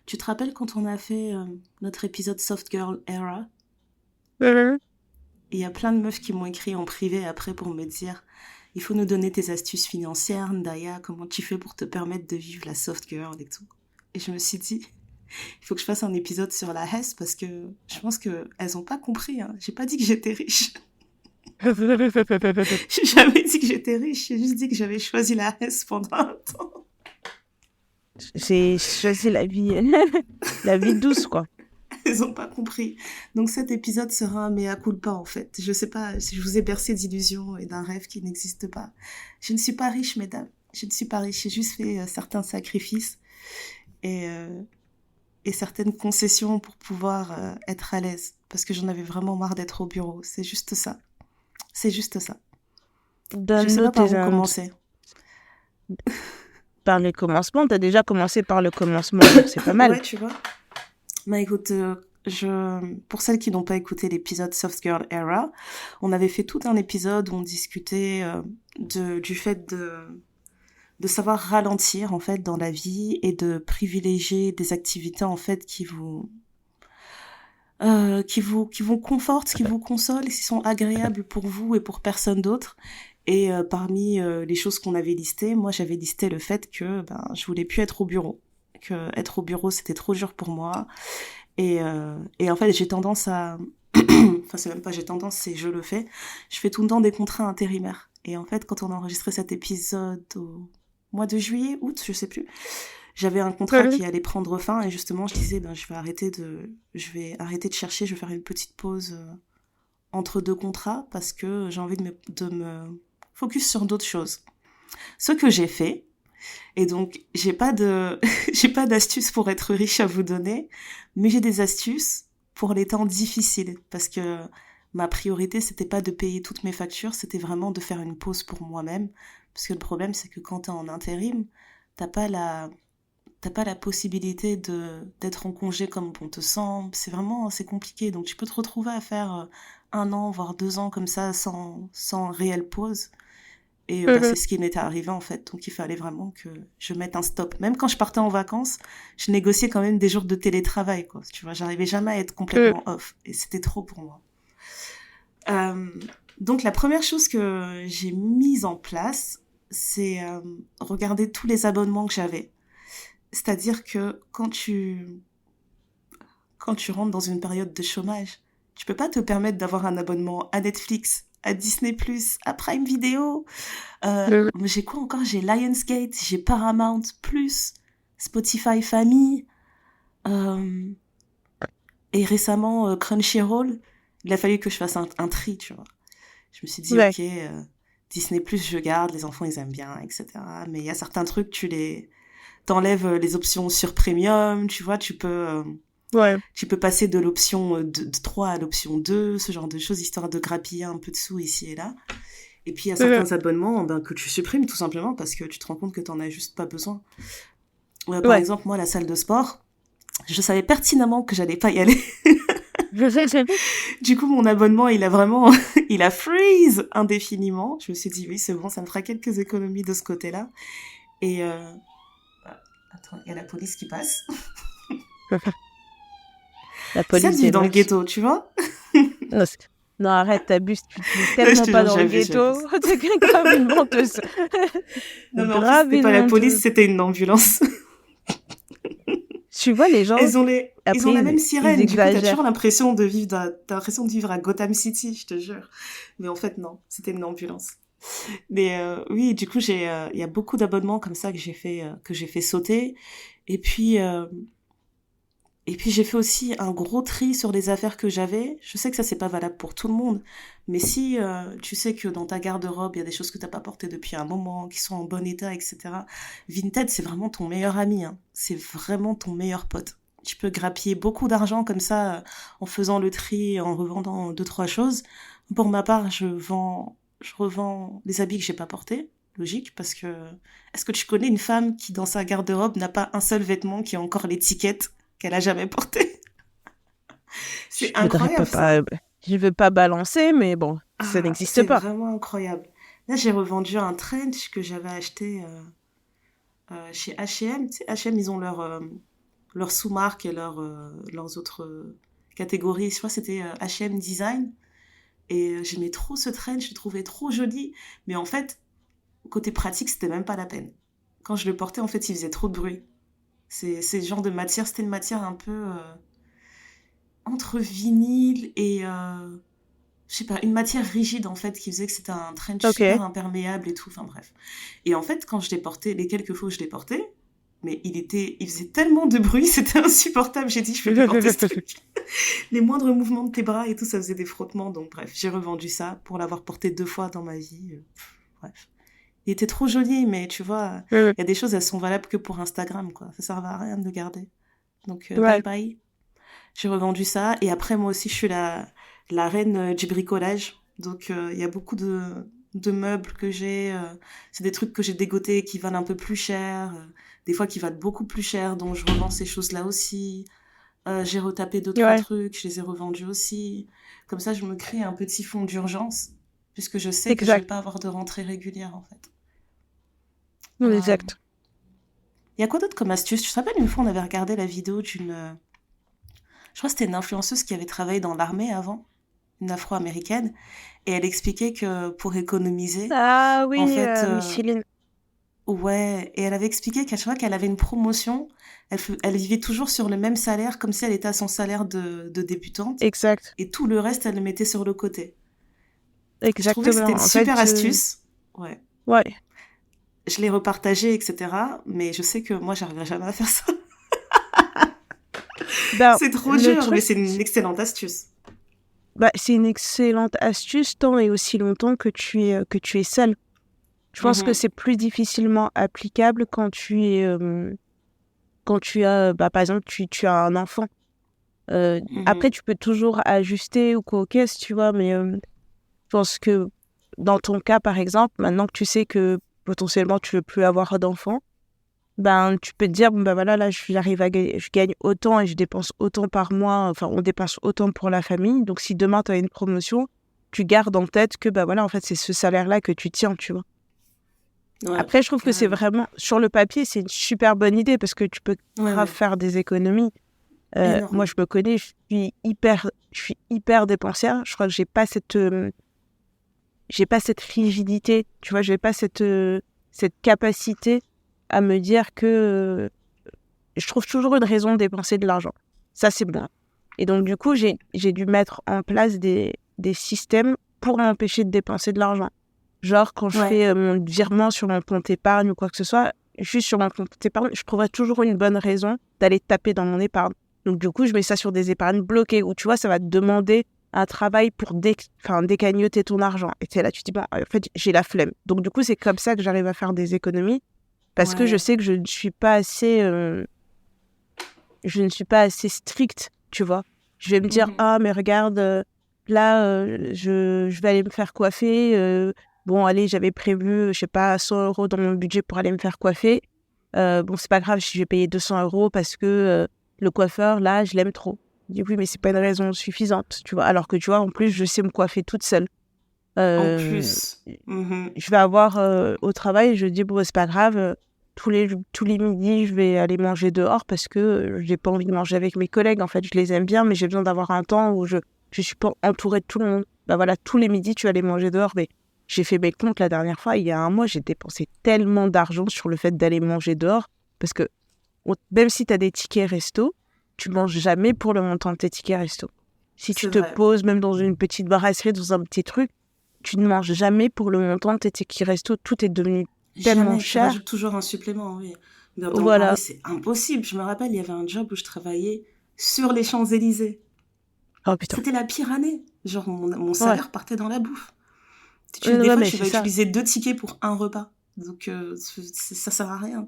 Tu te rappelles quand on a fait notre épisode Soft Girl Era? Mhm. Il y a plein de meufs qui m'ont écrit en privé après pour me dire il faut nous donner tes astuces financières, Ndaya, comment tu fais pour te permettre de vivre la soft girl et tout. Et je me suis dit, il faut que je fasse un épisode sur la Hesse parce que je pense qu'elles ont pas compris. Hein. J'ai pas dit que j'étais riche. J'ai jamais dit que j'étais riche. J'ai juste dit que j'avais choisi la Hesse pendant un temps. J'ai choisi la vie douce, quoi. Elles ont pas compris. Donc cet épisode sera un mea culpa en fait. Je sais pas si je vous ai bercé d'illusions et d'un rêve qui n'existe pas. Je ne suis pas riche, mesdames. Je ne suis pas riche. J'ai juste fait certains sacrifices et, euh, et certaines concessions pour pouvoir être à l'aise. Parce que j'en avais vraiment marre d'être au bureau. C'est juste ça. C'est juste ça. Je sais Donne-nous pas par tes où in- commencer. par les commencements. T'as déjà commencé par le commencement, donc c'est pas mal. Ouais, tu vois. Bah écoute, pour celles qui n'ont pas écouté l'épisode Soft Girl Era, on avait fait tout un épisode où on discutait du fait de savoir ralentir en fait dans la vie et de privilégier des activités en fait qui vous confortent, qui vous consolent, qui sont agréables pour vous et pour personne d'autre. Et parmi les choses qu'on avait listées, moi j'avais listé le fait que je voulais plus être au bureau, que être au bureau c'était trop dur pour moi. Et en fait j'ai tendance à, enfin c'est même pas j'ai tendance, c'est je le fais. Je fais tout le temps des contrats intérimaires. Et en fait quand on a enregistré cet épisode au mois de juillet, août, je sais plus, j'avais un contrat Mhm. qui allait prendre fin et justement je disais je vais arrêter de chercher, je vais faire une petite pause entre deux contrats parce que j'ai envie de me focus sur d'autres choses. Ce que j'ai fait, et donc j'ai pas de j'ai pas d'astuces pour être riche à vous donner, mais j'ai des astuces pour les temps difficiles parce que ma priorité c'était pas de payer toutes mes factures, c'était vraiment de faire une pause pour moi-même parce que le problème c'est que quand t'es en intérim, t'as pas la t'as pas la possibilité de d'être en congé comme bon te semble. C'est compliqué. Donc tu peux te retrouver à faire un an, voire 2 ans comme ça sans réelle pause. Et Mhm. c'est ce qui m'était arrivé en fait. Donc il fallait vraiment que je mette un stop. Même quand je partais en vacances, je négociais quand même des jours de télétravail. Quoi. Tu vois, j'arrivais jamais à être Mhm. complètement off. Et c'était trop pour moi. Euh, donc la première chose que j'ai mise en place, c'est regarder tous les abonnements que j'avais. C'est-à-dire que quand tu rentres dans une période de chômage, tu peux pas te permettre d'avoir un abonnement à Netflix, à Disney+, à Prime Video. Mhm. J'ai quoi encore? J'ai Lionsgate, j'ai Paramount+, Spotify Family, euh, et récemment Crunchyroll. Il a fallu que je fasse un tri, tu vois. Je me suis dit, Ouais. ok, Disney+, je garde, les enfants, ils aiment bien, etc. Mais il y a certains trucs, t'enlèves les options sur premium, tu vois, Ouais. tu peux passer de l'option de 3 à l'option 2, ce genre de choses, histoire de grappiller un peu de sous ici et là. Et puis il y a Mhm. certains abonnements que tu supprimes tout simplement parce que tu te rends compte que t'en as juste pas besoin. Par Ouais. exemple, moi, la salle de sport, je savais pertinemment que j'allais pas y aller. Du coup, mon abonnement, il a freeze indéfiniment. Je me suis dit, oui, c'est bon, ça me fera quelques économies de ce côté-là. Et, attends, il y a la police qui passe. La C'est ça de police vivre des dans le mœurs. ghetto, tu vois? Non, non, arrête, t'abuses, tu vis Non, je tellement te pas jure, dans le j'abuse, j'abuse. ghetto. T'es grave une menteuse. Non, mais en plus, Grave c'était une pas la police, menteuse. c'était une ambulance. Tu vois, les gens, Ils ont après, la même ils sirène. Du coup, t'as toujours exagèrent. l'impression t'as l'impression de vivre à Gotham City, je te jure. Mais en fait, non. C'était une ambulance. Mais oui, du coup, il y a beaucoup d'abonnements comme ça que j'ai fait sauter. Et puis, euh, et puis j'ai fait aussi un gros tri sur les affaires que j'avais. Je sais que ça c'est pas valable pour tout le monde, mais si tu sais que dans ta garde-robe il y a des choses que t'as pas portées depuis un moment, qui sont en bon état, etc. Vinted c'est vraiment ton meilleur ami, hein. C'est vraiment ton meilleur pote. Tu peux grappiller beaucoup d'argent comme ça en faisant le tri, et en revendant deux trois choses. Pour ma part, je revends les habits que j'ai pas portés. Logique, parce que est-ce que tu connais une femme qui dans sa garde-robe n'a pas un seul vêtement qui a encore l'étiquette qu'elle a jamais porté? Je C'est voudrais incroyable ça. je veux pas balancer, mais bon, ça Ah, n'existe c'est pas. vraiment incroyable. Là, j'ai revendu un trench que j'avais acheté chez H&M. Tu sais, H&M, ils ont leurs sous-marques et leurs autres catégories. Je crois que c'était H&M Design. Et j'aimais trop ce trend, je le trouvais trop joli. Mais en fait, côté pratique, c'était même pas la peine. Quand je le portais, en fait, il faisait trop de bruit. C'est le genre de matière, c'était une matière un peu entre vinyle et je sais pas, une matière rigide en fait qui faisait que c'était un trench Ok. super imperméable et tout, enfin bref. Et en fait, quand je l'ai porté, les quelques fois où je l'ai porté, mais il faisait tellement de bruit, c'était insupportable. J'ai dit, je peux plus porter ce truc. Les moindres mouvements de tes bras et tout, ça faisait des frottements. Donc bref, j'ai revendu ça pour l'avoir porté 2 fois dans ma vie. Bref. Il était trop joli, mais tu vois, Ouais. il y a des choses, elles sont valables que pour Instagram, quoi. Ça sert à rien de le garder. Donc bye Ouais. bye. J'ai revendu ça. Et après, moi aussi, je suis la reine du bricolage. Donc, il y a beaucoup de meubles que j'ai. C'est des trucs que j'ai dégotés qui valent un peu plus cher. Des fois, qui valent beaucoup plus cher. Donc, je revends ces choses-là aussi. J'ai retapé deux, trois Ouais. trucs. Je les ai revendus aussi. Comme ça, je me crée un petit fonds d'urgence. Puisque je sais que je vais Exact. pas avoir de rentrée régulière, en fait. Ouais. Exact. Il y a quoi d'autre comme astuce? Tu te rappelles, une fois, on avait regardé la vidéo d'une... je crois que c'était une influenceuse qui avait travaillé dans l'armée avant, une afro-américaine, et elle expliquait que pour économiser, Ah en oui, fait, Micheline. ouais, et elle avait expliqué qu'à chaque fois qu'elle avait une promotion, elle vivait toujours sur le même salaire, comme si elle était à son salaire de débutante, Exact. et tout le reste, elle le mettait sur le côté. Je trouvais que c'était Exactement. une En super fait, astuce. Ouais. ouais. Je l'ai repartagée, etc. Mais je sais que moi, j'arriverai jamais à faire ça. Ben, C'est trop le dur, mais truc, c'est une excellente astuce. bah, c'est une excellente astuce tant et aussi longtemps que tu es seule. Je pense que Mhm, c'est plus difficilement applicable quand tu as, bah, par exemple, tu as un enfant. Après, mhm. tu peux toujours ajuster ou quoi, ok, si tu vois, mais je pense que dans ton cas, par exemple, maintenant que tu sais que potentiellement tu veux plus avoir d'enfant, ben, tu peux te dire, bon, ben voilà, là, j'arrive à gagner, je gagne autant et je dépense autant par mois, enfin, on dépense autant pour la famille. Donc, si demain, tu as une promotion, tu gardes en tête que, ben voilà, en fait, c'est ce salaire-là que tu tiens, tu vois. Ouais, Après, je trouve que c'est carrément. vraiment, sur le papier, c'est une super bonne idée parce que tu peux Ouais, grave ouais. faire des économies. Moi, Énorme. je me connais, je suis hyper dépensière. Je crois que j'ai pas cette rigidité, tu vois, j'ai pas cette capacité à me dire que je trouve toujours une raison de dépenser de l'argent. Ça, c'est bon. Et donc, du coup, j'ai dû mettre en place des systèmes pour m'empêcher de dépenser de l'argent. Genre, quand je Ouais. fais mon virement sur mon compte épargne ou quoi que ce soit, juste sur mon compte épargne, je trouverai toujours une bonne raison d'aller taper dans mon épargne. Donc, du coup, je mets ça sur des épargnes bloquées où, tu vois, ça va te demander un travail pour décagnoter ton argent. Et tu es là, tu te dis, bah, en fait, j'ai la flemme. Donc, du coup, c'est comme ça que j'arrive à faire des économies parce que je Ouais. sais que je ne suis pas assez stricte, tu vois. Je vais me dire, Mhm. ah, mais regarde, là, je vais aller me faire coiffer. Bon, allez, j'avais prévu, je sais pas, 100 € dans mon budget pour aller me faire coiffer. Bon, c'est pas grave si je vais payer 200 € parce que le coiffeur, là, je l'aime trop. Je dis, oui, mais c'est pas une raison suffisante, tu vois. Alors que, tu vois, en plus, je sais me coiffer toute seule. En Euh, plus. Mhm. je vais avoir au travail, je dis, bon, c'est pas grave, tous les midis, je vais aller manger dehors parce que j'ai pas envie de manger avec mes collègues. En fait, je les aime bien, mais j'ai besoin d'avoir un temps où je suis pas entourée de tout le monde. Bah voilà, tous les midis, tu vas aller manger dehors. Mais j'ai fait mes comptes la dernière fois, il y a un mois, j'ai dépensé tellement d'argent sur le fait d'aller manger dehors parce que même si tu as des tickets resto, tu manges jamais pour le montant de tes tickets resto. Si tu C'est te vrai. poses même dans une petite brasserie, dans un petit truc, tu ne manges jamais pour le montant de tes tickets resto. Tout est devenu tellement Jamais. Tu cher. rajoutes toujours un supplément, oui. Dans Paris, Voilà. c'est impossible. Je me rappelle, il y avait un job où je travaillais sur les Champs-Élysées. Oh putain. C'était la pire année. Genre, mon Ouais. salaire partait dans la bouffe. Des Ouais, fois, mais tu c'est vas ça. utiliser 2 tickets pour un repas. Donc, ça sert à rien.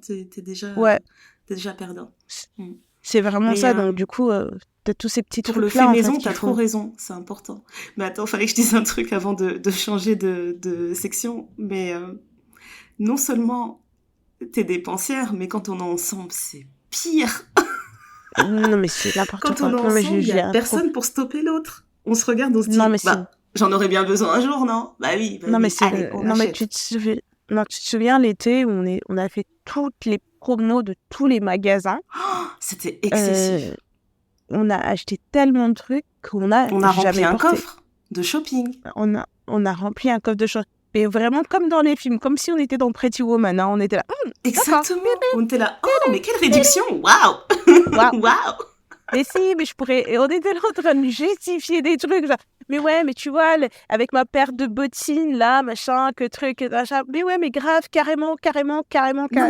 Ouais. T'es déjà perdant. c- Mm. C'est vraiment Mais ça. Donc, du coup, t'as tous ces petits pour le fait trucs-là, en fait, maison, qui t'as trop font. raison, c'est important. Mais attends, fallait que je dise un truc avant de changer de section. Mais non seulement t'es dépensière, mais quand on est ensemble, c'est pire. Non, mais c'est n'importe Quand on quoi. est Non, mais ensemble, il y a j'ai un trop. personne pour stopper l'autre. On se regarde, on se Non, dit, mais c'est. bah, j'en aurais bien besoin un jour, non? Bah oui, Non, mais c'est. allez, on Non, mais achète. non, tu te souviens l'été où on a fait promo de tous les magasins. C'était excessif. On a acheté tellement de trucs qu'on n'a On a jamais rempli un porté. coffre de shopping. On a rempli un coffre de choses. Mais vraiment comme dans les films, comme si on était dans Pretty Woman. Hein. On était là. Exactement. On était là. Oh, mais quelle réduction. Waouh. Waouh. Waouh. Mais si, mais je pourrais. Et on était là en train de justifier des trucs. Genre, mais ouais, mais tu vois, avec ma paire de bottines là, machin, que truc, que machin. Mais ouais, mais grave, carrément. Non,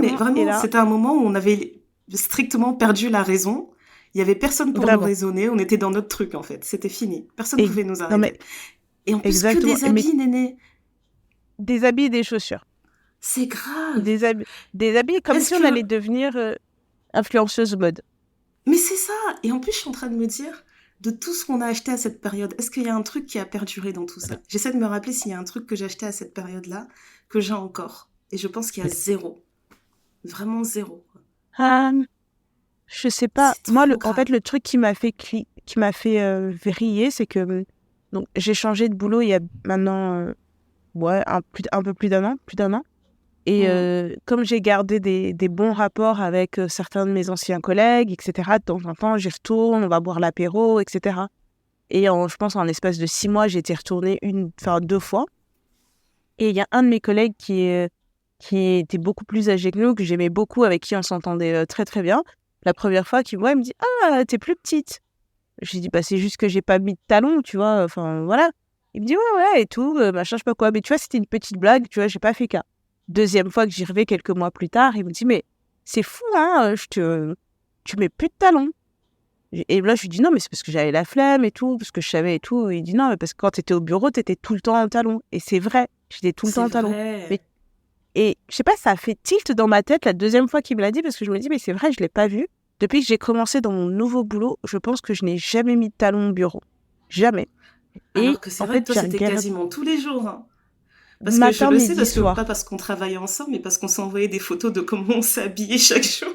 mais Et vraiment, là, c'était un moment où on avait strictement perdu la raison. Il y avait personne pour nous vraiment. raisonner. On était dans notre truc, en fait. C'était fini. Personne ne Et, pouvait nous non, mais arrêter. Et en plus, que exactement. des Mais habits, néné. des habits et des chaussures. C'est grave. Des habits comme Est-ce si on que... allait devenir influenceuse mode. Mais c'est ça. Et en plus, je suis en train de me dire, de tout ce qu'on a acheté à cette période, est-ce qu'il y a un truc qui a perduré dans tout ça? J'essaie de me rappeler s'il y a un truc que j'ai acheté à cette période-là, que j'ai encore. Et je pense qu'il y a zéro. Vraiment zéro. Ah, je sais pas. C'est Moi, trop en grave. fait, le truc qui m'a fait vriller, c'est que donc, j'ai changé de boulot il y a maintenant un peu plus d'un an. Et comme j'ai gardé des bons rapports avec certains de mes anciens collègues, etc., de temps en temps, j'y retourne, on va boire l'apéro, etc. Et je pense en l'espace de 6 mois, j'ai été retournée 2 fois. Et il y a un de mes collègues qui était beaucoup plus âgé que nous, que j'aimais beaucoup, avec qui on s'entendait très très bien. La première fois qu'il me voit, il me dit « Ah, t'es plus petite !» Je lui dis « Bah, c'est juste que j'ai pas mis de talons, tu vois, enfin voilà. » Il me dit « Ouais, ouais, et tout, machin, je sais pas quoi. » Mais tu vois, c'était une petite blague, tu vois, j'ai pas fait cas. Deuxième fois que j'y reviens quelques mois plus tard, il me dit « Mais c'est fou, hein, tu mets plus de talons. » Et là, je lui dis « Non, mais c'est parce que j'avais la flemme et tout, parce que je savais et tout. » Et il dit « Non, mais parce que quand t'étais au bureau, t'étais tout le temps en talons. » Et c'est vrai, j'étais tout le temps C'est en talons. vrai. Et je sais pas, ça a fait tilt dans ma tête la deuxième fois qu'il me l'a dit, parce que je me dis, mais c'est vrai, je l'ai pas vu. Depuis que j'ai commencé dans mon nouveau boulot, je pense que je n'ai jamais mis de talons au bureau. Jamais. Et Alors que c'est en vrai fait, que toi, j'ai c'était regardé quasiment tous les jours. Hein. Parce que je matin, le sais, midi, pas soir. parce qu'on travaillait ensemble, mais parce qu'on s'envoyait des photos de comment on s'habillait chaque jour.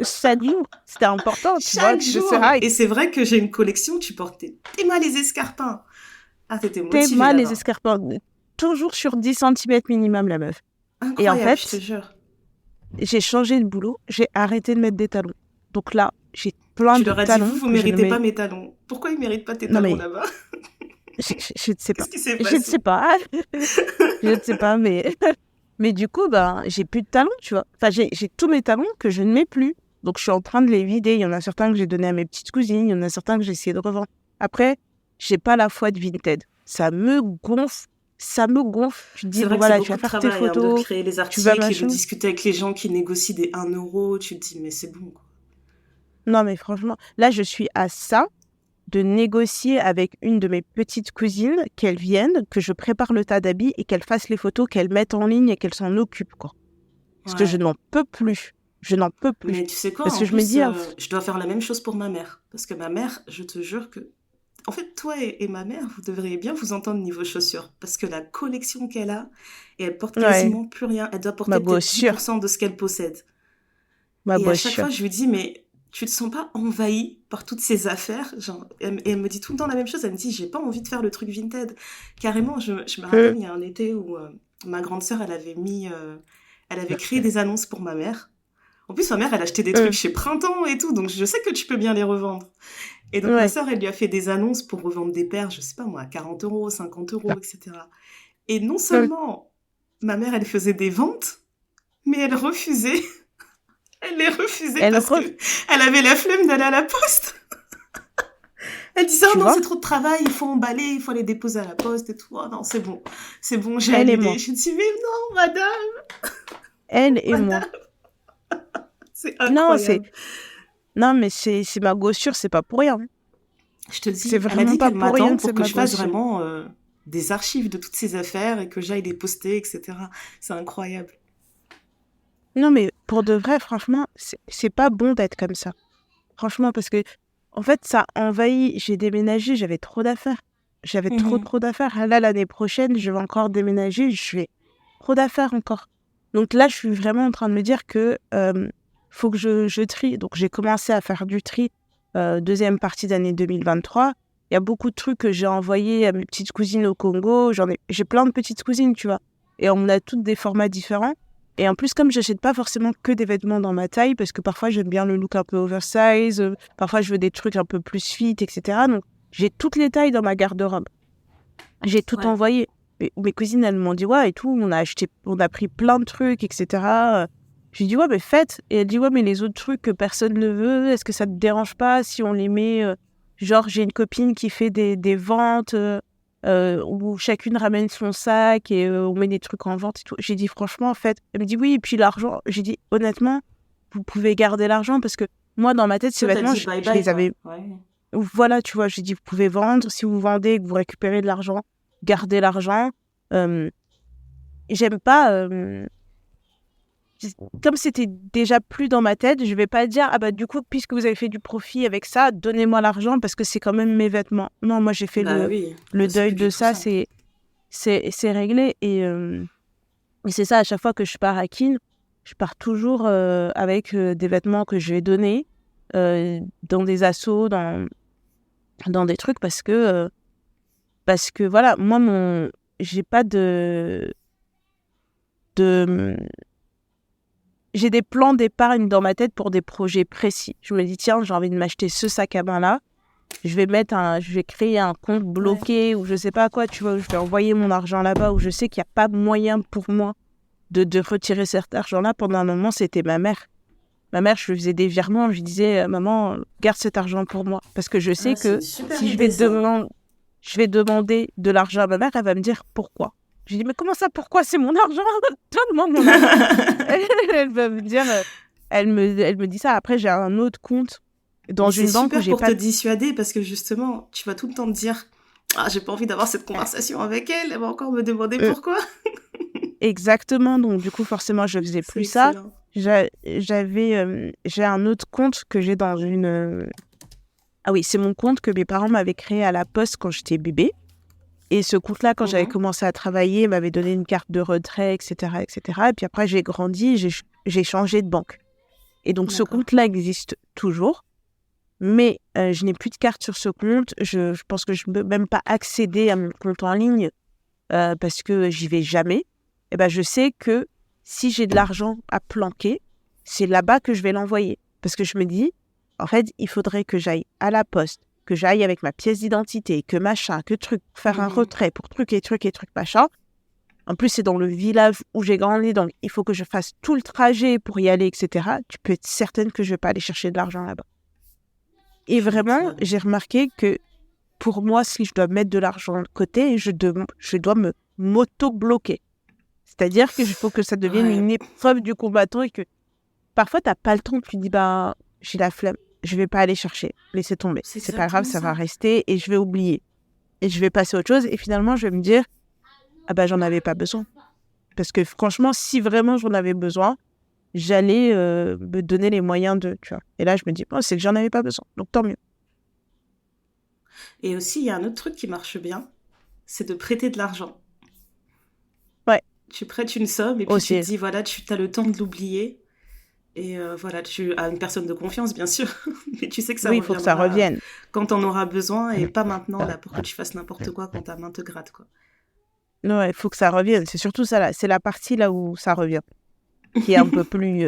Chaque jour, c'était important, tu vois. Chaque Je jour. serai Et c'est vrai que j'ai une collection, tu portais tes mains les escarpins. Ah, t'étais motivée mal les là-bas. escarpins, toujours sur 10 centimètres minimum, la meuf. Et en Incroyable, je te fait, jure. j'ai changé de boulot, j'ai arrêté de mettre des talons. Donc là, j'ai plein Tu de leur as dit, vous, talons vous que je ne méritez pas mets. mes talons. Pourquoi ils méritent pas tes Non talons mais, là-bas? je ne sais pas. Qu'est-ce qui s'est Je ne sais passé? pas. Je ne sais pas, mais... Mais du coup, ben, j'ai plus de talons, tu vois. Enfin, j'ai tous mes talons que je ne mets plus. Donc, je suis en train de les vider. Il y en a certains que j'ai donnés à mes petites cousines. Il y en a certains que j'ai essayé de revendre. Après, j'ai pas la foi de Vinted. Ça me gonfle. Ça me gonfle. Tu te dis, C'est bon, vrai que c'est voilà, tu vas beaucoup de faire tes travail hein, de photos. créer les Tu vas articles et de machin. discuter avec les gens qui négocient des 1 euro. Tu te dis, mais c'est bon, quoi. Non, mais franchement, là, je suis à ça de négocier avec une de mes petites cousines qu'elle vienne, que je prépare le tas d'habits et qu'elle fasse les photos, qu'elle mette en ligne et qu'elle s'en occupe, quoi. Parce que je Ouais. n'en peux plus. Je n'en peux plus. Mais tu sais quoi, Parce en que je me plus, dis, je dois faire la même chose pour ma mère. Parce que ma mère, je te jure que... En fait, toi et ma mère, vous devriez bien vous entendre niveau chaussures. Parce que la collection qu'elle a, et elle porte ouais, quasiment plus rien. Elle doit ma porter peut-être bossure, 10% de ce qu'elle possède. ma Et à chaque bossure. fois, je lui dis, mais tu te sens pas envahie par toutes ces affaires genre, et elle me dit tout le temps la même chose. Elle me dit, j'ai pas envie de faire le truc Vinted. Carrément, je me rappelle, il y a un été où ma grande sœur, elle avait créé des annonces pour ma mère. En plus, ma mère, elle achetait des trucs chez Printemps et tout, donc je sais que tu peux bien les revendre. Et donc, ma Ouais. sœur, elle lui a fait des annonces pour revendre des paires, je sais pas moi, à 40 euros, 50 euros, etc. Et non seulement ma mère, elle faisait des ventes, mais elle refusait. Elle les refusait Elle parce que ref... elle avait la flemme d'aller à la poste. Elle disait, oh Tu non, vois, c'est trop de travail, il faut emballer, il faut les déposer à la poste et tout. Oh non, c'est bon, j'ai elle et annulé. moi. Je dis, mais non, madame, Elle et moi. madame, c'est Non, incroyable. non, mais c'est ma gossure, c'est pas pour rien. Je te C'est dis, elle a vraiment dit pas qu'elle pour rien m'attend que c'est pour que ma je fasse gossure. vraiment des archives de toutes ces affaires et que j'aille les poster, etc. C'est incroyable. Non, mais pour de vrai, franchement, c'est pas bon d'être comme ça. Franchement, parce que, en fait, ça envahit. J'ai déménagé, j'avais trop d'affaires. J'avais Mhm. trop d'affaires. Là, l'année prochaine, je vais encore déménager, je vais trop d'affaires encore. Donc là, je suis vraiment en train de me dire que faut que je trie. Donc, j'ai commencé à faire du tri deuxième partie d'année 2023. Il y a beaucoup de trucs que j'ai envoyés à mes petites cousines au Congo. J'ai plein de petites cousines, tu vois. Et on a toutes des formats différents. Et en plus, comme j'achète pas forcément que des vêtements dans ma taille, parce que parfois j'aime bien le look un peu oversize, parfois je veux des trucs un peu plus fit, etc. Donc, j'ai toutes les tailles dans ma garde-robe. J'ai tout Ouais. envoyé. Mes cousines, elles m'ont dit, ouais, et tout, on a pris plein de trucs, etc. Je lui ai dit, ouais, mais faites. Et elle dit, ouais, mais les autres trucs que personne ne veut, est-ce que ça te dérange pas si on les met genre, j'ai une copine qui fait des ventes où chacune ramène son sac et on met des trucs en vente et tout. J'ai dit, franchement, en fait, elle me dit, oui, et puis l'argent. J'ai dit, honnêtement, vous pouvez garder l'argent parce que moi, dans ma tête, ces Toi, t'as vêtements, dit bye je bye, les quoi. avais. Ouais. Voilà, tu vois, j'ai dit, vous pouvez vendre. Si vous vendez et que vous récupérez de l'argent, gardez l'argent. Euh, J'aime pas. Comme c'était déjà plus dans ma tête, je vais pas dire, ah bah du coup, puisque vous avez fait du profit avec ça, donnez-moi l'argent parce que c'est quand même mes vêtements. Non, moi, j'ai fait Bah oui, le c'est deuil plus du de tout ça, ça. c'est réglé. Et c'est ça, à chaque fois que je pars à Kin, je pars toujours avec des vêtements que je vais donner dans des assos, dans des trucs parce que voilà, moi, j'ai pas de j'ai des plans d'épargne dans ma tête pour des projets précis. Je me dis, tiens, j'ai envie de m'acheter ce sac à main-là. Je vais créer un compte Ouais. bloqué ou je sais pas quoi, tu vois, où je vais envoyer mon argent là-bas où je sais qu'il n'y a pas moyen pour moi de retirer cet argent-là. Pendant un moment, c'était ma mère. Ma mère, je lui faisais des virements, je lui disais, maman, garde cet argent pour moi. Parce que je Ah, sais c'est que une super si idée, ça. je vais demander de l'argent à ma mère, elle va me dire pourquoi. Je lui dis, mais comment ça, pourquoi? C'est mon argent? Donne-moi mon argent. Elle va me dire, elle me dit ça. Après, j'ai un autre compte Mais dans c'est une banque où super j'ai pour pas te dissuader parce que justement, tu vas tout le temps te dire ah, j'ai pas envie d'avoir cette conversation avec elle, elle va encore me demander euh, pourquoi. exactement. Donc, du coup, forcément, je faisais C'est plus ça. excellent. J'ai un autre compte que j'ai dans une. Ah oui, c'est mon compte que mes parents m'avaient créé à la poste quand j'étais bébé. Et ce compte-là, quand j'avais Mhm. commencé à travailler, m'avait donné une carte de retrait, etc., etc. Et puis après, j'ai grandi, j'ai changé de banque. Et donc, ce D'accord. compte-là existe toujours. Mais je n'ai plus de carte sur ce compte. Je pense que je ne peux même pas accéder à mon compte en ligne parce que j'y vais jamais. Et ben, je sais que si j'ai de l'argent à planquer, c'est là-bas que je vais l'envoyer. Parce que je me dis, en fait, il faudrait que j'aille à la poste, que j'aille avec ma pièce d'identité, que machin, que truc, pour faire un Mhm. retrait pour truc et truc et truc machin. En plus, c'est dans le village où j'ai grandi, donc il faut que je fasse tout le trajet pour y aller, etc. Tu peux être certaine que je vais pas aller chercher de l'argent là-bas. Et Tu vraiment, m'étonnes. j'ai remarqué que pour moi, si je dois mettre de l'argent de côté, je dois me m'auto-bloquer. C'est-à-dire qu'il faut que ça devienne Ouais, une épreuve du combattant et que parfois, tu n'as pas le temps. Tu dis, bah, j'ai la flemme, je vais pas aller chercher. Laissez tomber. c'est C'est pas grave, exactement ça va ça. rester et je vais oublier. Et je vais passer à autre chose. Et finalement, je vais me dire, ah bah, j'en avais pas besoin. Parce que franchement, si vraiment j'en avais besoin, j'allais me donner les moyens de, tu vois. Et là, je me dis, bon, c'est que j'en avais pas besoin. Donc, tant mieux. Et aussi, il y a un autre truc qui marche bien, c'est de prêter de l'argent. Ouais, Tu prêtes une somme et puis tu te aussi. dis, voilà, tu as le temps de l'oublier. Et voilà, tu as une personne de confiance, bien sûr, mais tu sais que ça Oui, il faut que ça reviendra revienne. quand on aura besoin et pas maintenant, là, pour que tu fasses n'importe quoi quand ta main te gratte, quoi. Ouais, il faut que ça revienne. C'est surtout ça là. C'est la partie là où ça revient, qui est un peu plus,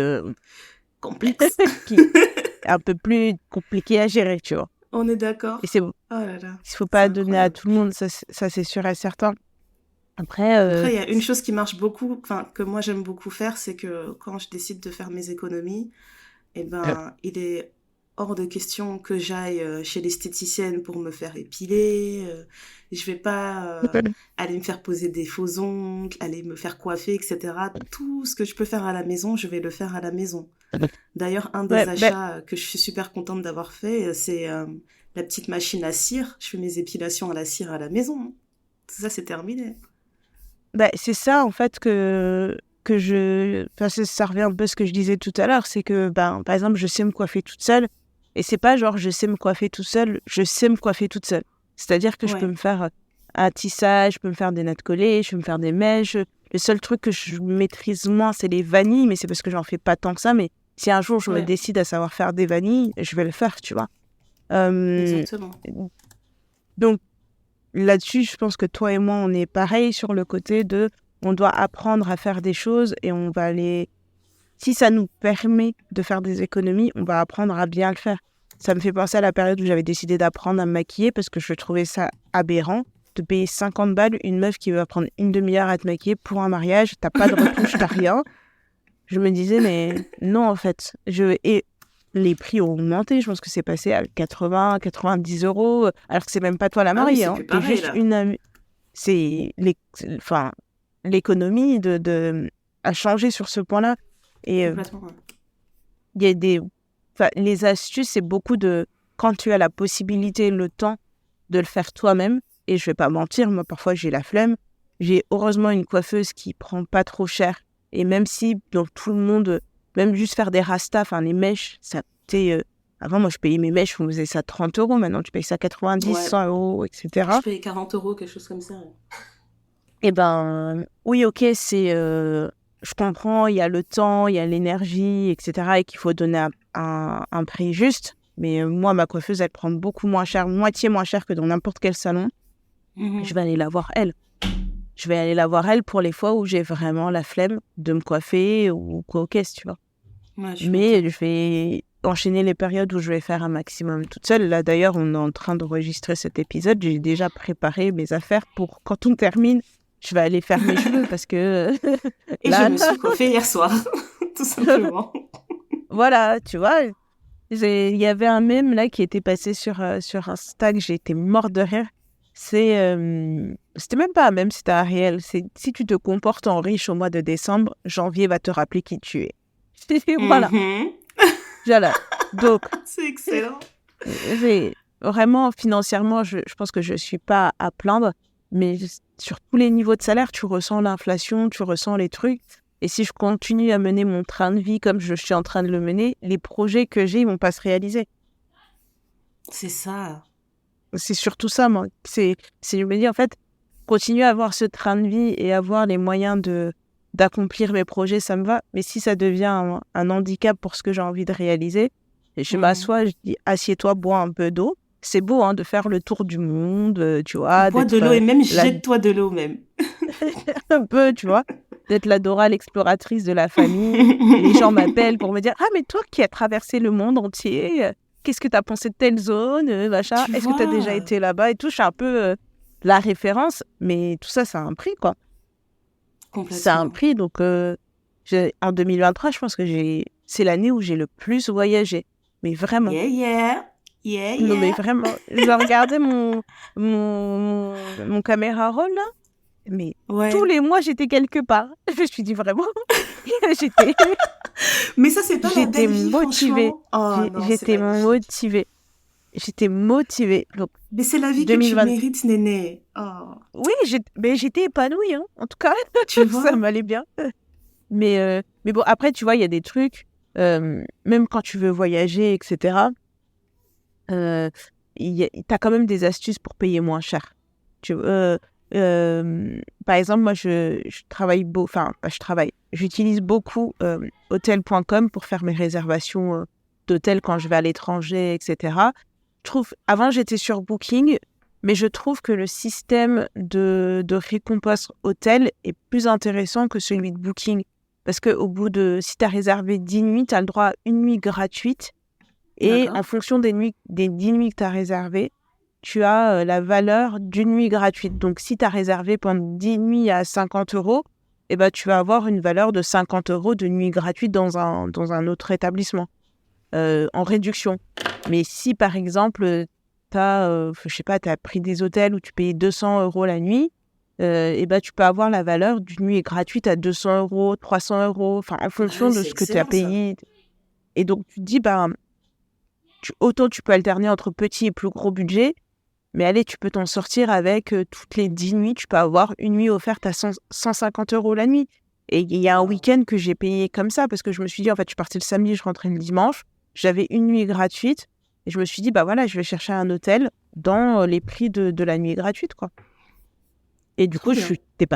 Complexe. qui est un peu plus compliqué à gérer, tu vois. On est Et d'accord. c'est, Oh là là, il faut c'est pas donner à incroyable. tout le monde, ça c'est sûr et certain. Après, Après, il y a une chose qui marche beaucoup, enfin, que moi j'aime beaucoup faire, c'est que quand je décide de faire mes économies, eh ben, il est hors de question que j'aille chez l'esthéticienne pour me faire épiler. Je vais pas aller me faire poser des faux ongles, aller me faire coiffer, etc. Tout ce que je peux faire à la maison, je vais le faire à la maison. D'ailleurs, un ouais, des ben, achats que je suis super contente d'avoir fait, c'est la petite machine à cire. Je fais mes épilations à la cire à la maison. Ça, c'est terminé. ben, c'est ça en fait enfin, ça revient un peu à ce que je disais tout à l'heure, c'est que, ben, par exemple, je sais me coiffer toute seule, et c'est pas genre je sais me coiffer toute seule, je sais me coiffer toute seule. C'est-à-dire que je peux Ouais, me faire un tissage, je peux me faire des nattes collées, je peux me faire des mèches. Le seul truc que je maîtrise moins, c'est les vanilles, mais c'est parce que j'en fais pas tant que ça. Mais si un jour je me ouais, décide à savoir faire des vanilles, je vais le faire, tu vois. Euh, exactement. donc là-dessus, je pense que toi et moi, on est pareil sur le côté de on doit apprendre à faire des choses et on va les... Si ça nous permet de faire des économies, on va apprendre à bien le faire. Ça me fait penser à la période où j'avais décidé d'apprendre à me maquiller parce que je trouvais ça aberrant de payer 50 balles une meuf qui va prendre une demi-heure à te maquiller pour un mariage. T'as pas de retouche, t'as rien. Je me disais, mais non, en fait. Et les prix ont augmenté. Je pense que c'est passé à 80, 90 euros. Alors que c'est même pas toi la Ah oui, mariée. c'est Hein. plus T'es pareil, juste là. une amie. Enfin, l'économie a changé sur ce point-là. Et Complètement. Ouais. il y a les astuces, c'est beaucoup de quand tu as la possibilité, le temps de le faire toi-même. Et je vais pas mentir, moi parfois j'ai la flemme. J'ai heureusement une coiffeuse qui prend pas trop cher. Et même si dans tout le monde, même juste faire des rastas, enfin les mèches, ça coûtait. Avant, moi je payais mes mèches, on faisait ça 30 euros. Maintenant tu payes ça 90, Ouais. 100 euros, Je etc. payais 40 euros, quelque chose comme ça. Ouais. Eh ben, oui, ok, je comprends, il y a le temps, il y a l'énergie, etc. et qu'il faut donner un prix juste. Mais moi, ma coiffeuse, elle prend beaucoup moins cher, moitié moins cher que dans n'importe quel salon. Je vais aller la voir elle. Je vais aller la voir elle pour les fois où j'ai vraiment la flemme de me coiffer ou quoi au caisse, tu vois. Ouais, je suis d'accord. Mais je vais enchaîner les périodes où je vais faire un maximum toute seule. Là, d'ailleurs, on est en train d'enregistrer cet épisode. J'ai déjà préparé mes affaires pour quand on termine, je vais aller faire mes cheveux parce que Et je là, me suis coiffée hier soir, tout simplement. voilà, tu vois, il y avait un mème là qui était passé sur Insta que j'ai été morte de rire. C'était même pas un mème, c'était un réel. C'est si tu te comportes en riche au mois de décembre, janvier va te rappeler qui tu es. Voilà, Mhm. voilà. Donc, C'est excellent. vraiment, financièrement, je pense que je suis pas à plaindre, mais sur tous les niveaux de salaire, tu ressens l'inflation, tu ressens les trucs. Et si je continue à mener mon train de vie comme je suis en train de le mener, les projets que j'ai, ils vont pas se réaliser. C'est ça. C'est surtout ça, moi. Je me dis, en fait, continuer à avoir ce train de vie et avoir les moyens d'accomplir mes projets, ça me va. Mais si ça devient un handicap pour ce que j'ai envie de réaliser, je m'assois, je dis, assieds-toi, bois un peu d'eau. C'est beau, hein, de faire le tour du monde, tu vois, Bois de d'être l'eau et même la... jette-toi de l'eau, même. un peu, tu vois, d'être la Dora l'exploratrice de la famille. Les gens m'appellent pour me dire, ah, mais toi qui as traversé le monde entier, qu'est-ce que tu as pensé de telle zone, machin, Tu est-ce que tu as déjà vois. été là-bas et tout. Je suis un peu la référence, mais tout ça, ça a un prix, quoi. Ça a un Complètement. prix, donc en 2023, je pense que c'est l'année où j'ai le plus voyagé. Mais vraiment. Yeah, yeah. Yeah, Non, mais yeah. vraiment. Je regardais mon caméra roll, là, mais tous Ouais. les mois, j'étais quelque part. Je me suis dit vraiment, j'étais, Mais ça, c'est pas la j'étais belle vie, motivée. franchement. Oh non, c'est J'étais magnifique. motivée. J'étais motivée. Donc, Mais c'est la vie que tu 2020. mérites, Néné. Oh. Oui, mais j'étais épanouie, hein. En tout cas, Tu ça vois? m'allait bien. Mais bon, après, tu vois, il y a des trucs, même quand tu veux voyager, etc., euh, t'as quand même des astuces pour payer moins cher. Par exemple, moi, je travaille enfin, pas je travaille, j'utilise beaucoup hotel.com pour faire mes réservations d'hôtel quand je vais à l'étranger, etc. Avant, j'étais sur Booking, mais je trouve que le système de récompense hôtel est plus intéressant que celui de Booking. Parce que si tu as réservé 10 nuits, tu as le droit à une nuit gratuite. Et en D'accord. fonction des 10 nuits que tu as réservées, tu as la valeur d'une nuit gratuite. Donc, si tu as réservé pendant 10 nuits à 50 euros, eh ben, tu vas avoir une valeur de 50 euros de nuit gratuite dans un autre établissement, en réduction. Mais si, par exemple, je sais pas, tu as pris des hôtels où tu payais 200 euros la nuit, et ben, tu peux avoir la valeur d'une nuit gratuite à 200 euros, 300 euros, enfin, en Ah fonction oui, de c'est ce que tu as excellent, ça. payé. Et donc, tu te dis, ben, autant tu peux alterner entre petit et plus gros budget, mais allez, tu peux t'en sortir avec toutes les 10 nuits, tu peux avoir une nuit offerte à 150 euros la nuit. Et il y a un Wow. week-end que j'ai payé comme ça, parce que je me suis dit, en fait, je partais le samedi, je rentrais le dimanche, j'avais une nuit gratuite, et je me suis dit, bah voilà, je vais chercher un hôtel dans les prix de la nuit gratuite, quoi. Et du Trop coup, bien. t'es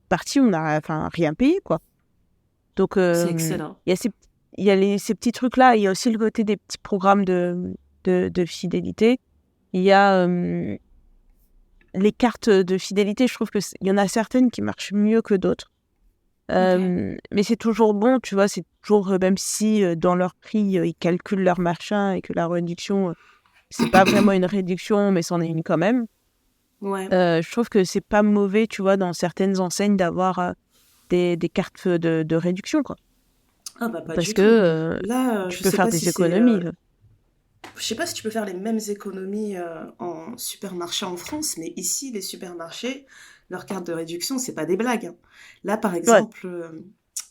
parti, on n'a rien payé, quoi. Donc, C'est excellent. il y a ces petits trucs-là, il y a aussi le côté des petits programmes de fidélité. Il y a les cartes de fidélité, je trouve il y en a certaines qui marchent mieux que d'autres. Ok. Mais c'est toujours bon, tu vois, c'est toujours, même si dans leur prix, ils calculent leur machin et que la réduction, c'est pas vraiment une réduction, mais c'en est une quand même. Ouais. Je trouve que c'est pas mauvais, tu vois, dans certaines enseignes d'avoir des cartes de réduction, quoi. Ah bah pas Parce du que tout. Là, tu je peux sais faire pas si des c'est économies. je sais pas si tu peux faire les mêmes économies en supermarché en France, mais ici, les supermarchés, leurs cartes de réduction, c'est pas des blagues, hein. Là, par Ouais. exemple,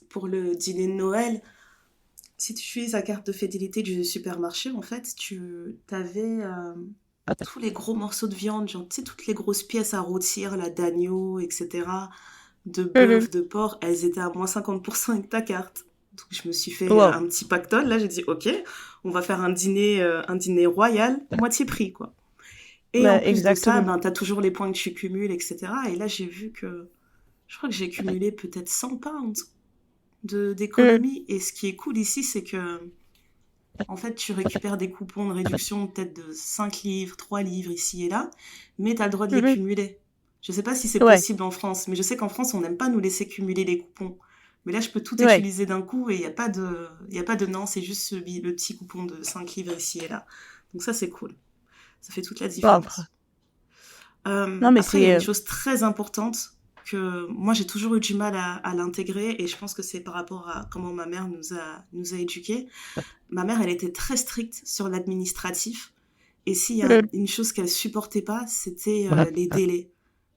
pour le dîner de Noël, si tu utilises la carte de fidélité du supermarché, en fait, tu avais tous les gros morceaux de viande, genre, tu sais, toutes les grosses pièces à rôtir, la d'agneau, etc., de Mhm. bœuf, de porc, elles étaient à moins 50% avec ta carte. Donc je me suis fait Wow. un petit pactole. Là, j'ai dit, ok, on va faire un dîner royal, moitié prix, quoi. Et en Bah, plus de ça, exactement. ben, t'as toujours les points que tu cumules, etc. Et là, j'ai vu que, je crois que j'ai cumulé peut-être 100 pounds Mhm. d'économie. Et ce qui est cool ici, c'est que, en fait, tu récupères des coupons de réduction peut-être de 5 livres, 3 livres ici et là, mais tu as le droit de les Mhm. cumuler. Je sais pas si c'est Ouais. possible en France, mais je sais qu'en France, on n'aime pas nous laisser cumuler les coupons. Mais là, je peux tout Ouais. utiliser d'un coup et il y a pas de non, c'est juste le petit coupon de 5 livres ici et là. Donc ça, c'est cool. Ça fait toute la Bon, après. différence. Non, mais Après, il y a c'est... une chose très importante que moi, j'ai toujours eu du mal à l'intégrer et je pense que c'est par rapport à comment ma mère nous a éduqués. Ma mère, elle était très stricte sur l'administratif. Et s'il y a Mhm. une chose qu'elle supportait pas, c'était les délais.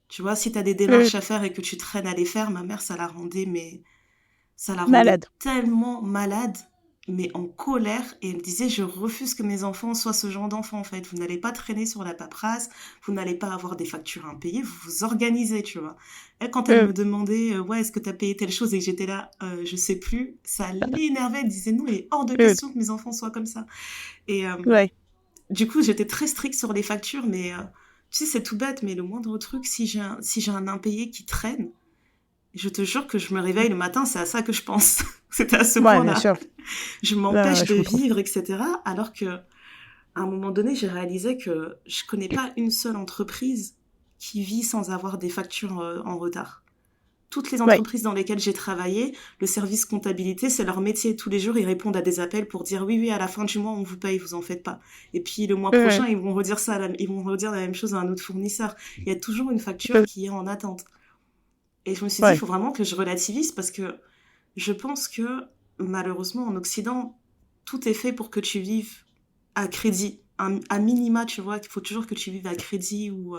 Tu vois, si tu as des Mhm. démarches à faire et que tu traînes à les faire, ma mère, ça la rendait Malade. tellement malade, mais en colère. Et elle me disait, je refuse que mes enfants soient ce genre d'enfants, en fait. Vous n'allez pas traîner sur la paperasse, vous n'allez pas avoir des factures impayées, vous vous organisez, tu vois. Elle, quand elle Mhm. me demandait, ouais, est-ce que tu as payé telle chose et que j'étais là, je sais plus, ça l'énervait. Elle disait, non, il est hors de Mhm. question que mes enfants soient comme ça. Et Ouais. du coup, j'étais très stricte sur les factures, mais tu sais, c'est tout bête, mais le moindre truc, si j'ai un impayé qui traîne, je te jure que je me réveille le matin, c'est à ça que je pense. C'était à ce Ouais, bien point-là. sûr. Je Ouais, m'empêche ouais, de je comprends. vivre, etc. Alors que, à un moment donné, j'ai réalisé que je connais pas une seule entreprise qui vit sans avoir des factures en retard. Toutes les Ouais. entreprises dans lesquelles j'ai travaillé, le service comptabilité, c'est leur métier. Tous les jours, ils répondent à des appels pour dire oui, oui, à la fin du mois, on vous paye, vous en faites pas. Et puis le mois Mhm. prochain, ils vont redire ils vont redire la même chose à un autre fournisseur. Il y a toujours une facture qui est en attente. Et je me suis dit, il Ouais. faut vraiment que je relativise parce que je pense que malheureusement en Occident, tout est fait pour que tu vives à crédit. À minima, tu vois, qu'il faut toujours que tu vives à crédit ou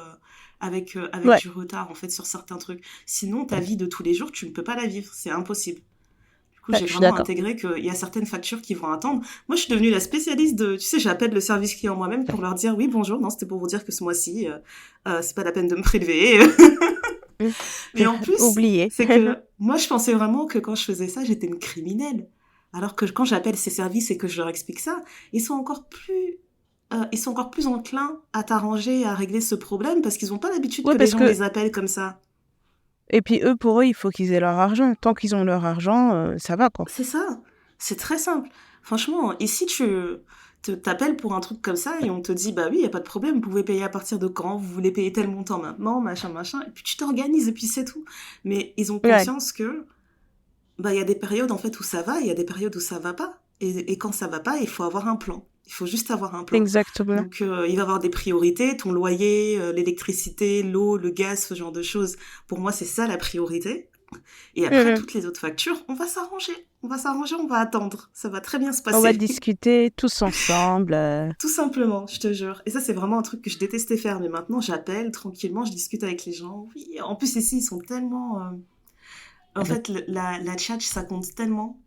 avec Ouais. du retard en fait sur certains trucs. Sinon, ta vie de tous les jours, tu ne peux pas la vivre, c'est impossible. Du coup, Ouais, j'ai je suis vraiment d'accord. intégré qu'il y a certaines factures qui vont attendre. Moi, je suis devenue la spécialiste de, tu sais, j'appelle le service client moi-même pour leur dire oui, bonjour, non, c'était pour vous dire que ce mois-ci, c'est pas la peine de me prélever. Mhm. Mais en plus, Oublié. c'est que moi, je pensais vraiment que quand je faisais ça, j'étais une criminelle. Alors que quand j'appelle ces services et que je leur explique ça, ils sont encore plus enclins à t'arranger et à régler ce problème parce qu'ils n'ont pas l'habitude Ouais, que les parce gens que... les appellent comme ça. Et puis eux, pour eux, il faut qu'ils aient leur argent. Tant qu'ils ont leur argent, ça va, quoi. C'est ça. C'est très simple. Franchement, ici, t'appelles pour un truc comme ça et on te dit, bah oui, il n'y a pas de problème, vous pouvez payer à partir de quand, vous voulez payer tel montant maintenant, machin, machin. Et puis tu t'organises et puis c'est tout. Mais ils ont Ouais. conscience que bah, il y a des périodes en fait où ça va, il y a des périodes où ça va pas. Et quand ça va pas, il faut avoir un plan. Il faut juste avoir un plan. Exactement. Donc il va y avoir des priorités, ton loyer, l'électricité, l'eau, le gaz, ce genre de choses. Pour moi, c'est ça la priorité. Et après, Mhm. toutes les autres factures, on va s'arranger. On va s'arranger, on va attendre. Ça va très bien se On va passer. discuter tous ensemble. Tout simplement, je te jure. Et ça, c'est vraiment un truc que je détestais faire. Mais maintenant, j'appelle tranquillement, je discute avec les gens. Oui, en plus, ici, ils sont tellement... En fait, la chat, ça compte tellement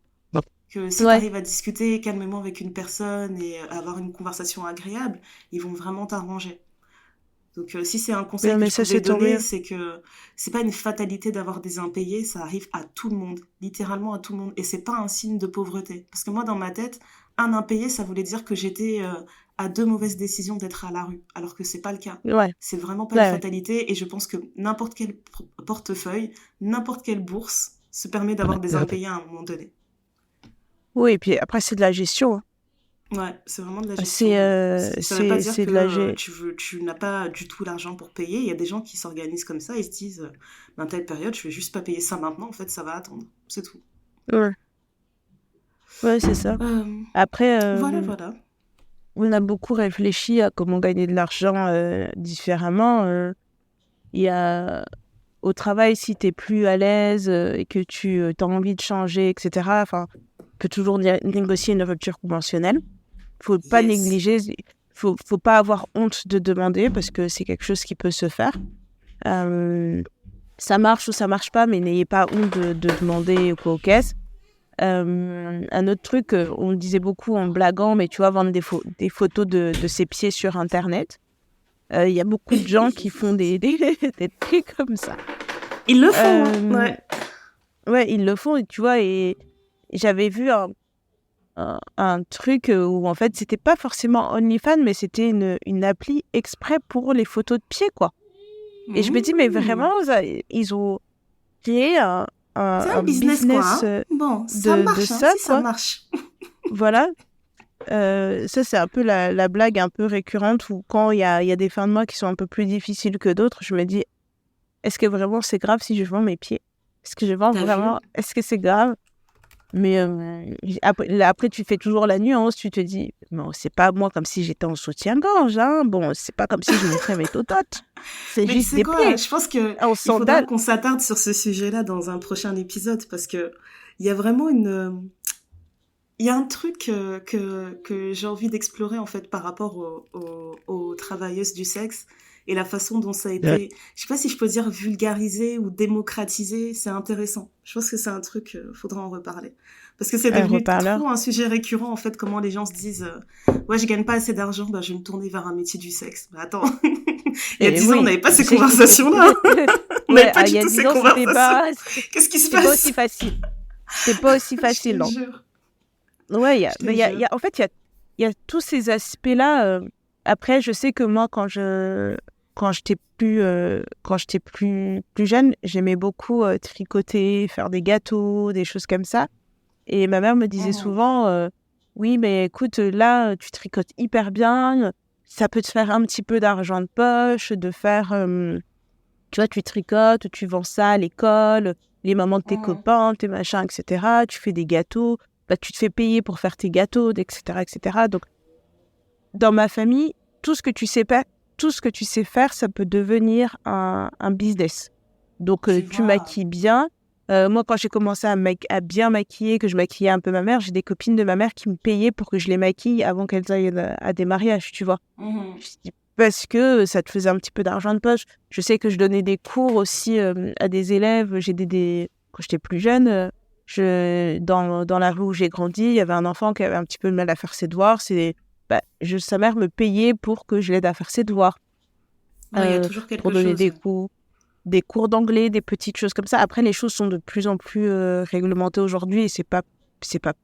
que si tu Ouais. arrives à discuter calmement avec une personne et avoir une conversation agréable, ils vont vraiment t'arranger. Donc si c'est un conseil que Mais je ça, pouvais c'est tant donner, mieux. c'est que c'est pas une fatalité d'avoir des impayés, ça arrive à tout le monde, littéralement à tout le monde, et c'est pas un signe de pauvreté. Parce que moi, dans ma tête, un impayé, ça voulait dire que j'étais à deux mauvaises décisions d'être à la rue, alors que c'est pas le cas. Ouais. C'est vraiment pas une Ouais, ouais. fatalité, et je pense que n'importe quel portefeuille, n'importe quelle bourse se permet d'avoir des impayés à un moment donné. Oui, et puis après, c'est de la gestion, hein. Ouais, c'est vraiment de la gestion, C'est ouais. euh, Ça veut pas c'est dire c'est que de la G. tu n'as pas du tout l'argent pour payer. Il y a des gens qui s'organisent comme ça, ils se disent, dans telle période, je vais juste pas payer ça maintenant, en fait, ça va attendre. C'est tout. Ouais, ouais, c'est ça. Euh, Après, voilà, voilà. on a beaucoup réfléchi à comment gagner de l'argent différemment. Il y a au travail, si tu es plus à l'aise et que tu as envie de changer, etc., enfin, tu peux toujours négocier une rupture conventionnelle. Faut pas Yes. négliger, faut pas avoir honte de demander parce que c'est quelque chose qui peut se faire. Euh, Ça marche ou ça marche pas, mais n'ayez pas honte de demander quoi aux caisses. Un autre truc, on le disait beaucoup en blaguant, mais tu vois, vendre des photos de ses pieds sur Internet. Il y a beaucoup de gens qui font des trucs comme ça. Ils le font, hein. Euh, Ouais. ouais, ils le font, et tu vois, et j'avais vu un truc où en fait, c'était pas forcément OnlyFans, mais c'était une appli exprès pour les photos de pieds, quoi. Et je me dis, mais Mmh. vraiment, ils ont créé C'est un un business, quoi, business hein. Bon, ça de marche, hein, ça, si ça quoi. marche. Voilà. Ça, c'est un peu la blague un peu récurrente où quand il y a des fins de mois qui sont un peu plus difficiles que d'autres, je me dis, est-ce que vraiment c'est grave si je vends mes pieds? Est-ce que je vends T'as vu? vraiment? Est-ce que c'est grave? Mais après, tu fais toujours la nuance, tu te dis, bon, c'est pas moi comme si j'étais en soutien-gorge, hein. Bon, c'est pas comme si je montrais mes tototes. C'est Mais tu juste sais des quoi? pieds Je pense que en il faudra sandales. qu'on s'attarde sur ce sujet-là dans un prochain épisode parce que il y a vraiment il y a un truc que j'ai envie d'explorer en fait par rapport aux travailleuses du sexe et la façon dont ça a Ouais. été, je sais pas si je peux dire vulgarisé ou démocratisé, c'est intéressant. Je pense que c'est un truc, faudra en reparler. Parce que c'est Un devenu reparleur. trop un sujet récurrent en fait, comment les gens se disent, ouais, je gagne pas assez d'argent, bah je vais me tourner vers un métier du sexe. Bah attends, il y a Et 10 ans on oui, n'avait pas ces j'ai... conversations-là. On n'avait Ouais, pas il du y a tout 10 ces ans, conversations. Qu'est-ce qui se c'était pas aussi passe? facile. C'était pas aussi Je facile, te non. jure, Ouais, je te mais jure. en fait, il y a tous ces aspects-là. Après, je sais que moi, quand j'étais plus jeune, j'aimais beaucoup tricoter, faire des gâteaux, des choses comme ça. Et ma mère me disait Mhm. souvent, oui, mais écoute, là, tu tricotes hyper bien. Ça peut te faire un petit peu d'argent de poche, de faire, tu vois, tu tricotes, tu vends ça à l'école, les mamans de tes Mhm. copains, tes machins, etc. Tu fais des gâteaux, bah, tu te fais payer pour faire tes gâteaux, etc., etc. Donc, dans ma famille, tout ce que tu sais pas, tout ce que tu sais faire, ça peut devenir un business. Donc, Tu tu vois. maquilles bien. Moi, quand j'ai commencé à bien maquiller, que je maquillais un peu ma mère, j'ai des copines de ma mère qui me payaient pour que je les maquille avant qu'elles aillent à des mariages, tu vois. Mhm. Parce que ça te faisait un petit peu d'argent de poche. Je sais que je donnais des cours aussi à des élèves. Quand j'étais plus jeune, dans la rue où j'ai grandi, il y avait un enfant qui avait un petit peu de mal à faire ses devoirs. Sa mère me payait pour que je l'aide à faire ses devoirs, Ouais, il y a toujours pour quelque donner chose. des cours d'anglais, des petites choses comme ça. Après, les choses sont de plus en plus réglementées aujourd'hui et c'est pas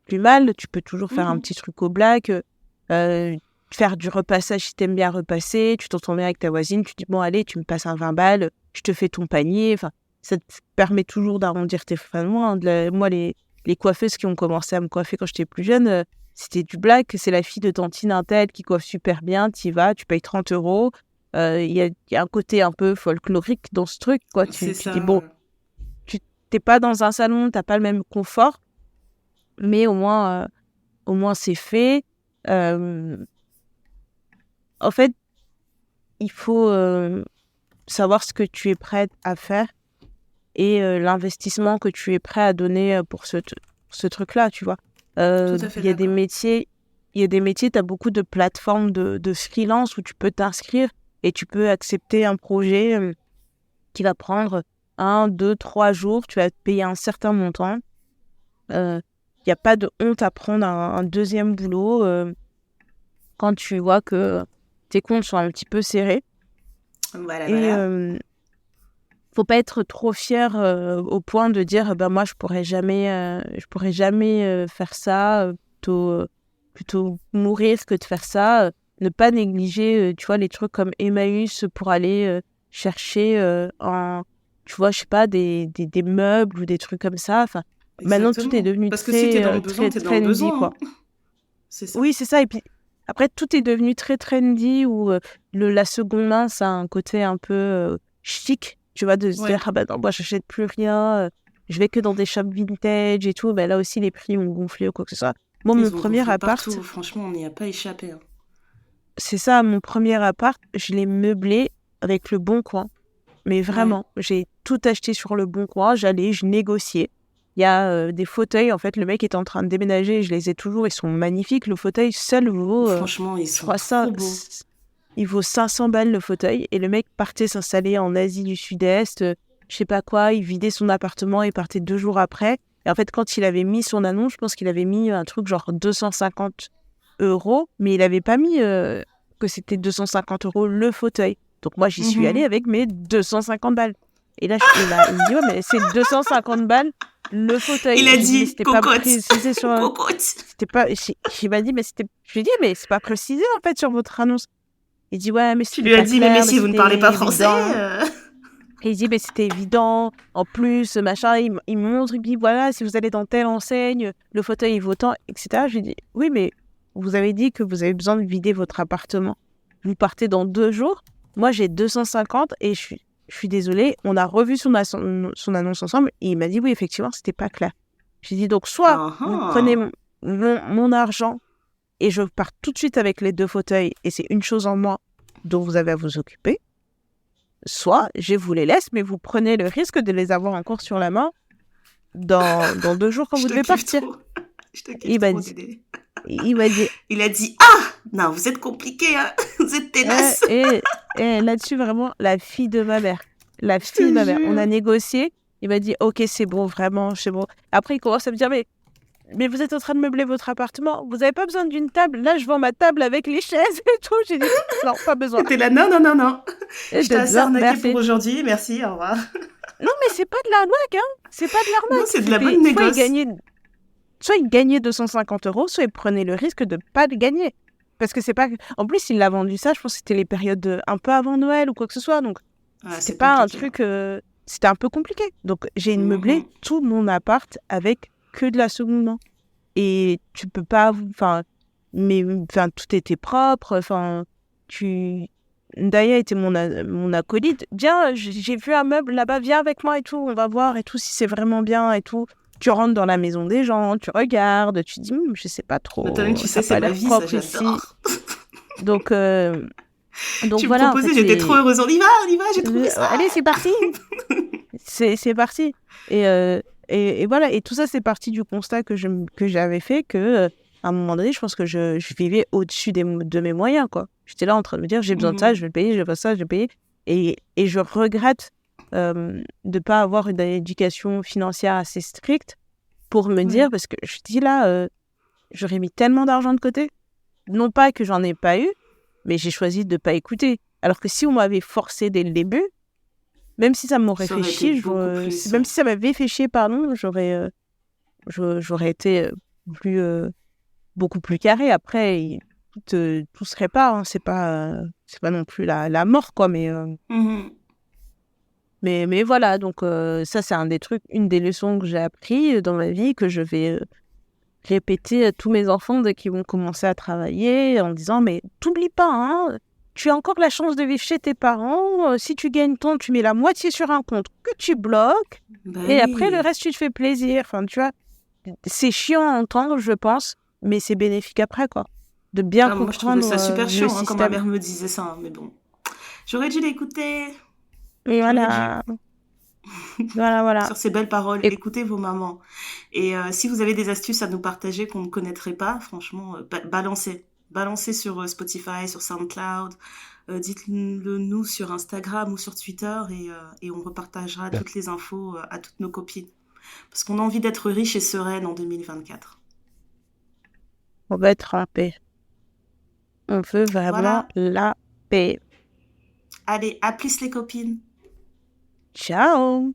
plus mal. Tu peux toujours faire un Mhm. petit truc au black, euh, faire du repassage si t'aimes bien repasser. Tu t'entends bien avec ta voisine, tu dis bon, allez, tu me passes un 20 balles, je te fais ton panier. Enfin, ça te permet toujours d'arrondir tes fins de mois, hein. Moi, les coiffeuses qui ont commencé à me coiffer quand j'étais plus jeune, c'était du black. C'est la fille de tantine Intel qui coiffe super bien. T'y vas, tu payes 30 €. Il y a un côté un peu folklorique dans ce truc, quoi. C'est Tu dis, ça, bon, ouais. tu t'es pas dans un salon, t'as pas le même confort, mais au moins c'est fait. Euh, En fait, il faut savoir ce que tu es prête à faire et l'investissement que tu es prêt à donner pour ce truc-là, tu vois. Tout à fait Il y a des d'accord. métiers, tu as beaucoup de plateformes de freelance où tu peux t'inscrire et tu peux accepter un projet qui va prendre 1, 2, 3 jours. Tu vas te payer un certain montant. Il n'y a pas de honte à prendre un deuxième boulot quand tu vois que tes comptes sont un petit peu serrés. Voilà, Et voilà. faut pas être trop fier au point de dire ben moi je pourrais jamais faire ça. Plutôt mourir que de faire ça. Ne pas négliger, tu vois, les trucs comme Emmaüs pour aller chercher tu vois, je sais pas, des meubles ou des trucs comme ça. Enfin, maintenant, tout est Exactement. devenu Parce que si t'es dans le besoin, très t'es dans le trendy, besoin, quoi. hein. c'est ça. Oui, c'est ça. Et puis, après, tout est devenu très trendy où la seconde main, ça a un côté un peu chic, tu vois, de se dire, Ouais. ah bah non, moi, j'achète plus rien, je vais que dans des shops vintage et tout. Bah, là aussi, les prix ont gonflé ou quoi que ce soit. Moi, mon Ils ont premier gonflé appart, partout. Franchement, on n'y a pas échappé, hein. c'est ça, mon premier appart, je l'ai meublé avec le Bon Coin. Mais Ouais. vraiment, j'ai tout acheté sur le Bon Coin, je négociais. Il y a des fauteuils, en fait, le mec est en train de déménager, je les ai toujours, ils sont magnifiques. Le fauteuil seul vaut, Franchement, ils je sont crois ça, trop beaux. il vaut 500 balles le fauteuil. Et le mec partait s'installer en Asie du Sud-Est, je sais pas quoi, il vidait son appartement et partait 2 jours après. Et en fait, quand il avait mis son annonce, je pense qu'il avait mis un truc genre 250 €, mais il avait pas mis que c'était 250 € le fauteuil. Donc moi, j'y suis allée Mhm. avec mes 250 balles. Et là, il me dit, ouais, mais c'est 250 balles le Il fauteuil. a J'ai dit, mais dit c'était pas cocotte. précisé sur... Cocotte. C'était pas... Il m'a dit, mais c'était... Je lui ai dit, mais c'est pas précisé, en fait, sur votre annonce. Il dit, ouais, mais Tu c'était lui as pas dit, mais clair, mais Messi, vous ne parlez c'était pas français évident. Et il dit, mais c'était évident. En plus, machin, il me montre, il me dit, voilà, si vous allez dans telle enseigne, le fauteuil, il vaut tant, etc. Je lui dis, oui, mais vous avez dit que vous avez besoin de vider votre appartement. Vous partez dans 2 jours. Moi, j'ai 250 et je suis désolée. On a revu son annonce ensemble et il m'a dit, oui, effectivement, c'était pas clair. J'ai dit, donc, soit Ah vous prenez ah. mon argent et je pars tout de suite avec les 2 fauteuils et c'est une chose en moins dont vous avez à vous occuper. Soit je vous les laisse, mais vous prenez le risque de les avoir encore sur la main dans 2 jours quand Je vous te devez kiffe partir. trop. Je te kiffe Il m'a trop, dit, Dédé. il m'a dit, Il a dit, ah non, vous êtes compliqué, hein. Vous êtes euh, ténace. et, et là-dessus, vraiment, la fille de ma mère. La Je fille de te ma mère. On a jure. négocié. Il m'a dit, ok, c'est bon, vraiment, c'est bon. Après, il commence à me dire, mais vous êtes en train de meubler votre appartement. Vous n'avez pas besoin d'une table. Là, je vends ma table avec les chaises et tout. J'ai dit, non, pas besoin. T'es là, non, non, non, non. Et Je t'ai assez non, arnaqué pour merci. aujourd'hui. Merci, au revoir. Non, mais c'est pas de l'arnaque, hein. C'est pas de Non, l'arnaque. c'est de la C'était bonne soit négoce. il gagnait 250 €, soit il prenait le risque de pas le gagner. Parce que c'est pas. En plus, il l'a vendu ça, je pense que c'était les périodes un peu avant Noël ou quoi que ce soit. Donc, Ouais, c'était c'est pas un compliqué. truc. C'était un peu compliqué. Donc, j'ai meublé Mhm. tout mon appart avec que de la seconde main. Et tu peux pas. Enfin, enfin, tout était propre. Enfin, tu. Ndaya était mon acolyte. Viens, j'ai vu un meuble là-bas, viens avec moi et tout, on va voir et tout, si c'est vraiment bien et tout. Tu rentres dans la maison des gens, tu regardes, tu te dis, je sais pas Mais toi-même, trop, tu ça sais, a c'est pas ma l'air vie, ça, propre ici. j'adore. Donc, euh, donc Tu me voilà, en proposais, fait, j'étais trop heureuse. On y va, j'ai trouvé ça. allez, c'est parti, c'est parti. Et, et voilà, et tout ça, c'est parti du constat que j'avais fait que, à un moment donné, je pense que je vivais au-dessus de mes moyens, quoi. J'étais là en train de me dire, j'ai besoin de ça, je Mhm. vais le payer, j'ai besoin de ça, je vais le payer. Et je regrette de ne pas avoir une éducation financière assez stricte pour me dire, Ouais. parce que je dis là, j'aurais mis tellement d'argent de côté. Non pas que j'en ai pas eu, mais j'ai choisi de ne pas écouter. Alors que si on m'avait forcé dès le début, même si ça m'aurait Ça fait aurait été chier, beaucoup plus, même ouais. si ça m'avait fait chier, pardon, j'aurais été plus, beaucoup plus carré. Après, tout se répare, hein. C'est pas non plus la mort, quoi. Mhm. Mais voilà, donc ça, c'est un des trucs, une des leçons que j'ai appris dans ma vie, que je vais répéter à tous mes enfants dès qu'ils vont commencer à travailler, en disant, mais t'oublies pas, hein, tu as encore la chance de vivre chez tes parents. Si tu gagnes tant, tu mets la moitié sur un compte que tu bloques. Bah Et après, le oui. reste, tu te fais plaisir. Enfin, tu vois, c'est chiant à entendre, je pense, mais c'est bénéfique après, quoi. De bien Ah, moi, je trouvais comprendre ça super le chiant, hein, quand ma système. mère me disait ça, hein, mais bon. J'aurais dû l'écouter. Et J'aurais dû. voilà, voilà, voilà. Sur ces belles paroles, Et écoutez vos mamans. Et si vous avez des astuces à nous partager qu'on ne connaîtrait pas, franchement, balancez. Balancez sur Spotify, sur SoundCloud. Dites-le nous sur Instagram ou sur Twitter et on repartagera toutes les infos à toutes nos copines. Parce qu'on a envie d'être riche et sereine en 2024. on va être en paix. On veut vraiment Voilà. la paix. Allez, à plus les copines. Ciao!